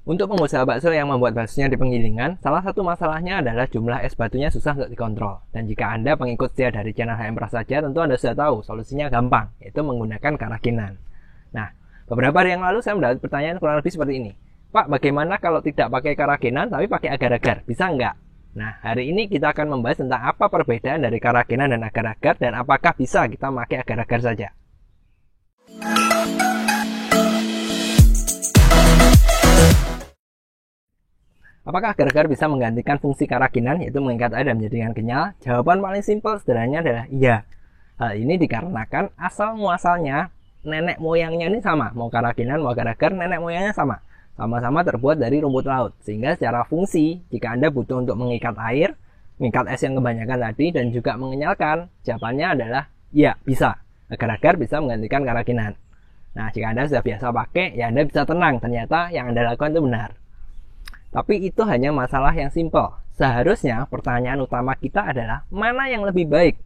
Untuk pengusaha bakso yang membuat baksonya di penggilingan, salah satu masalahnya adalah jumlah es batunya susah untuk dikontrol. Dan jika Anda pengikut setia dari channel HM Prasaja, tentu Anda sudah tahu solusinya gampang, yaitu menggunakan karakinan. Nah, beberapa hari yang lalu saya mendapat pertanyaan kurang lebih seperti ini. Pak, bagaimana kalau tidak pakai karakinan tapi pakai agar-agar? Bisa nggak? Nah, hari ini kita akan membahas tentang apa perbedaan dari karakinan dan agar-agar dan apakah bisa kita pakai agar-agar saja. Apakah agar-agar bisa menggantikan fungsi karakinan, yaitu mengikat air dan menjadikan kenyal? Jawaban paling simpel sederhananya adalah iya. Hal ini dikarenakan asal muasalnya nenek moyangnya ini sama. Mau karakinan, mau agar-agar, nenek moyangnya sama. Sama-sama terbuat dari rumput laut. Sehingga secara fungsi, jika Anda butuh untuk mengikat air, mengikat es yang kebanyakan tadi, dan juga mengenyalkan, jawabannya adalah iya, bisa. Agar-agar bisa menggantikan karakinan. Nah, jika Anda sudah biasa pakai, ya Anda bisa tenang. Ternyata yang Anda lakukan itu benar. Tapi itu hanya masalah yang simpel. Seharusnya pertanyaan utama kita adalah mana yang lebih baik?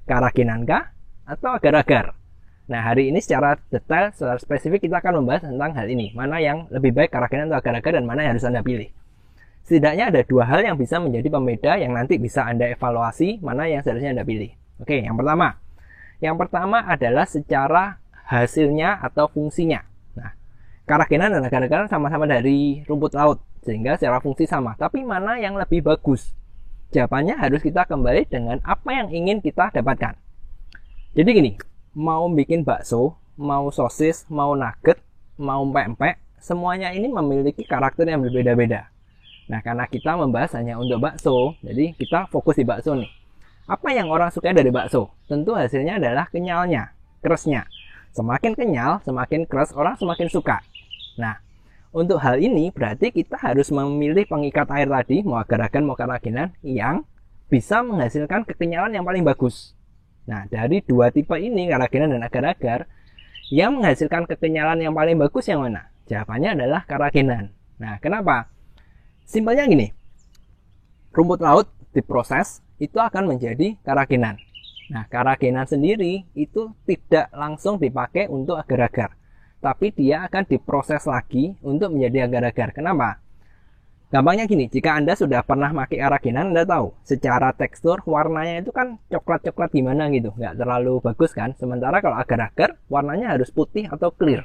Karakinankah atau agar-agar? Nah, hari ini secara detail, secara spesifik kita akan membahas tentang hal ini. Mana yang lebih baik, karakinan atau agar-agar, dan mana yang harus Anda pilih. Setidaknya ada dua hal yang bisa menjadi pembeda yang nanti bisa Anda evaluasi mana yang seharusnya Anda pilih. Oke, yang pertama. Yang pertama adalah secara hasilnya atau fungsinya. Nah, karakinan dan agar-agar sama-sama dari rumput laut, sehingga secara fungsi sama. Tapi mana yang lebih bagus? Jawabannya harus kita kembali dengan apa yang ingin kita dapatkan. Jadi gini, mau bikin bakso, mau sosis, mau nugget, mau pempek, semuanya ini memiliki karakter yang berbeda-beda. Nah, karena kita membahas hanya untuk bakso, jadi kita fokus di bakso nih. Apa yang orang suka dari bakso? Tentu hasilnya adalah kenyalnya, keresnya. Semakin kenyal, semakin keras, orang semakin suka. Nah, untuk hal ini berarti kita harus memilih pengikat air tadi, mau agar-agar mau karakinan, yang bisa menghasilkan kekenyalan yang paling bagus. Nah, dari dua tipe ini, karakinan dan agar-agar, yang menghasilkan kekenyalan yang paling bagus yang mana? Jawabannya adalah karakinan. Nah, kenapa? Simpelnya gini, rumput laut diproses, itu akan menjadi karakinan. Nah, karakinan sendiri itu tidak langsung dipakai untuk agar-agar, tapi dia akan diproses lagi untuk menjadi agar-agar. Kenapa? Gampangnya gini, jika Anda sudah pernah pakai karakinan, Anda tahu secara tekstur warnanya itu kan coklat-coklat gimana gitu, nggak terlalu bagus kan. Sementara kalau agar-agar warnanya harus putih atau clear.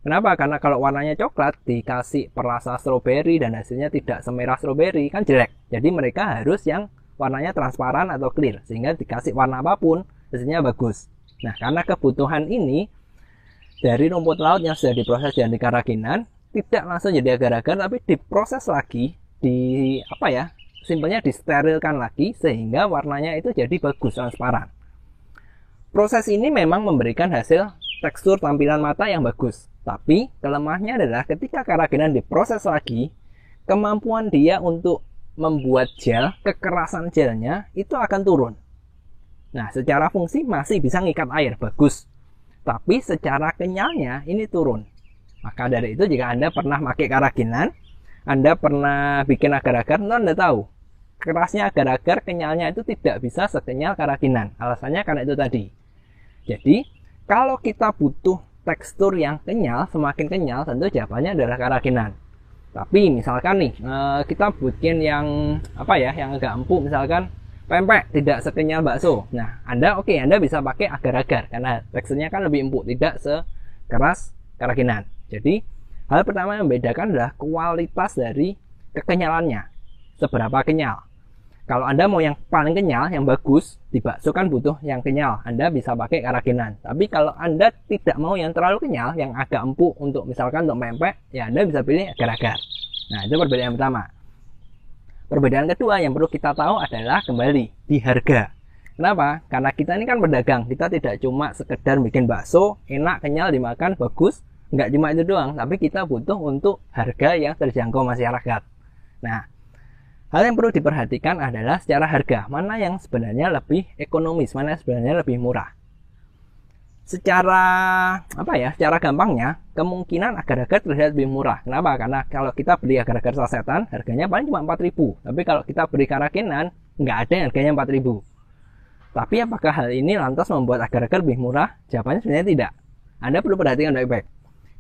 Kenapa? Karena kalau warnanya coklat dikasih perasa stroberi dan hasilnya tidak semerah stroberi kan jelek. Jadi mereka harus yang warnanya transparan atau clear, sehingga dikasih warna apapun hasilnya bagus. Nah, karena kebutuhan ini dari rumput laut yang sudah diproses dan dikarakinan, tidak langsung jadi agar-agar, tapi diproses lagi, simpelnya disterilkan lagi, sehingga warnanya itu jadi bagus, transparan. Proses ini memang memberikan hasil tekstur tampilan mata yang bagus, tapi kelemahannya adalah ketika karakinan diproses lagi, kemampuan dia untuk membuat gel, kekerasan gelnya itu akan turun. Nah, secara fungsi masih bisa ngikat air, bagus. Tapi secara kenyalnya ini turun. Maka dari itu jika Anda pernah pakai karakinan, Anda pernah bikin agar-agar, Anda tahu kerasnya agar-agar, kenyalnya itu tidak bisa sekenyal karakinan. Alasannya karena itu tadi. Jadi kalau kita butuh tekstur yang kenyal, semakin kenyal, tentu jawabannya adalah karakinan. Tapi misalkan nih kita bikin yang yang agak empuk, misalkan pempek tidak sekenyal bakso. Nah, Anda bisa pakai agar-agar karena teksturnya kan lebih empuk, tidak sekeras karakinan. Jadi, hal pertama yang membedakan adalah kualitas dari kekenyalannya. Seberapa kenyal. Kalau Anda mau yang paling kenyal, yang bagus, di bakso kan butuh yang kenyal. Anda bisa pakai karakinan. Tapi kalau Anda tidak mau yang terlalu kenyal, yang agak empuk untuk misalkan untuk pempek, ya Anda bisa pilih agar-agar. Nah, itu perbedaan yang pertama. Perbedaan kedua yang perlu kita tahu adalah kembali di harga. Kenapa? Karena kita ini kan pedagang. Kita tidak cuma sekedar bikin bakso, enak, kenyal, dimakan, bagus. Nggak cuma itu doang, tapi kita butuh untuk harga yang terjangkau masyarakat. Nah, hal yang perlu diperhatikan adalah secara harga. Mana yang sebenarnya lebih ekonomis, mana yang sebenarnya lebih murah. Secara gampangnya kemungkinan agar-agar terlihat lebih murah. Kenapa? Karena kalau kita beli agar-agar sasetan harganya paling cuma 4.000. Tapi kalau kita beli karakinan nggak ada yang harganya 4.000. Tapi apakah hal ini lantas membuat agar-agar lebih murah? Jawabannya sebenarnya tidak. Anda perlu perhatikan baik-baik.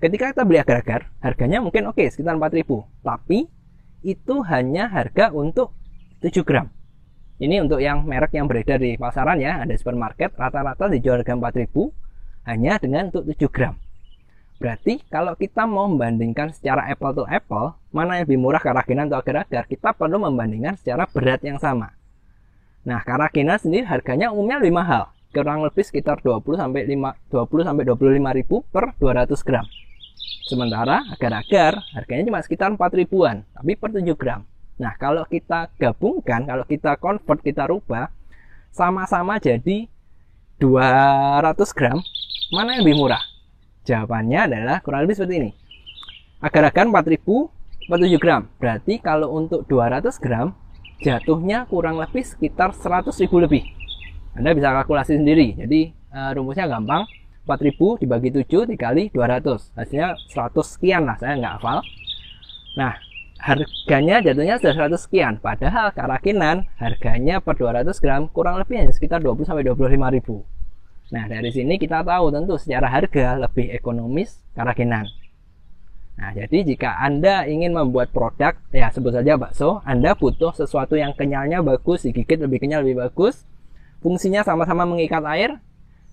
ketika kita beli agar-agar, harganya mungkin oke, sekitar 4.000. Tapi itu hanya harga untuk 7 gram. Ini untuk yang merek yang beredar di pasaran ya, ada supermarket, rata-rata dijual harga 4.000 hanya dengan untuk 7 gram. Berarti kalau kita mau membandingkan secara apple to apple, mana yang lebih murah karakinan atau agar-agar, kita perlu membandingkan secara berat yang sama. Nah, karakinan sendiri harganya umumnya lebih mahal, kurang lebih sekitar 20 sampai 25.000 per 200 gram. Sementara agar-agar harganya cuma sekitar 4.000-an, tapi per 7 gram. Nah, kalau kita gabungkan, kalau kita convert, kita rubah, sama-sama jadi 200 gram, mana yang lebih murah? Jawabannya adalah kurang lebih seperti ini. Agar-agar 4.000 per 7 gram. Berarti kalau untuk 200 gram, jatuhnya kurang lebih sekitar 100.000 lebih. Anda bisa kalkulasi sendiri. Jadi rumusnya gampang. 4.000 dibagi 7 dikali 200. Hasilnya 100 sekian lah, saya nggak hafal. Nah, harganya jatuhnya sudah 100 sekian. Padahal karakinan harganya per 200 gram kurang lebih hanya sekitar 20 sampai 25.000. Nah, dari sini kita tahu tentu secara harga lebih ekonomis karakinan. Nah, jadi jika Anda ingin membuat produk, ya sebut saja bakso, Anda butuh sesuatu yang kenyalnya bagus, digigit lebih kenyal, lebih bagus, fungsinya sama-sama mengikat air,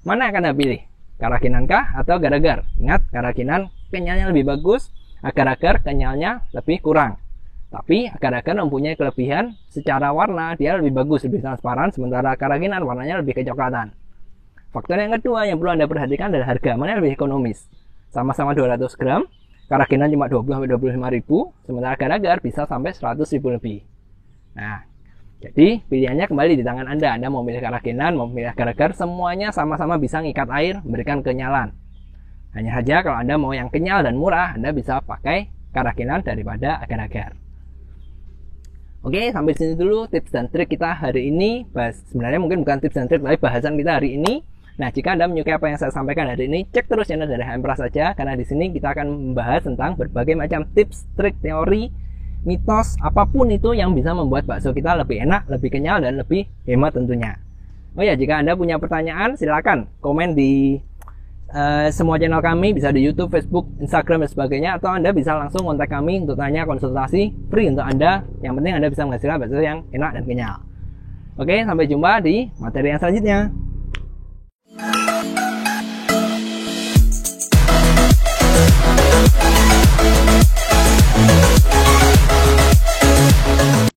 mana yang akan Anda pilih? Karakinan kah atau agar-agar? Ingat, karakinan kenyalnya lebih bagus, agar-agar kenyalnya lebih kurang. Tapi agar-agar mempunyai kelebihan secara warna, dia lebih bagus, lebih transparan, sementara karakinan warnanya lebih kecoklatan. Faktor yang kedua yang perlu Anda perhatikan adalah harga, mana yang lebih ekonomis. Sama-sama 200 gram, karakinan cuma 20 sampai 25.000, sementara agar-agar bisa sampai 100.000 lebih. Nah, jadi pilihannya kembali di tangan Anda. Anda mau pilih karakinan, mau pilih agar-agar, semuanya sama-sama bisa ngikat air, memberikan kenyalan. Hanya saja kalau Anda mau yang kenyal dan murah, Anda bisa pakai karakinan daripada agar-agar. Oke, sampai sini dulu tips dan trik kita hari ini. Sebenarnya mungkin bukan tips dan trik, tapi bahasan kita hari ini. Nah, jika Anda menyukai apa yang saya sampaikan hari ini, cek terus channel dari HM Pras saja, karena di sini kita akan membahas tentang berbagai macam tips, trik, teori, mitos, apapun itu yang bisa membuat bakso kita lebih enak, lebih kenyal, dan lebih hemat tentunya. Oh ya, jika Anda punya pertanyaan, silakan komen di semua channel kami, bisa di YouTube, Facebook, Instagram, dan sebagainya, atau Anda bisa langsung kontak kami untuk tanya konsultasi free untuk Anda. Yang penting Anda bisa menghasilkan bakso yang enak dan kenyal. Oke, sampai jumpa di materi yang selanjutnya.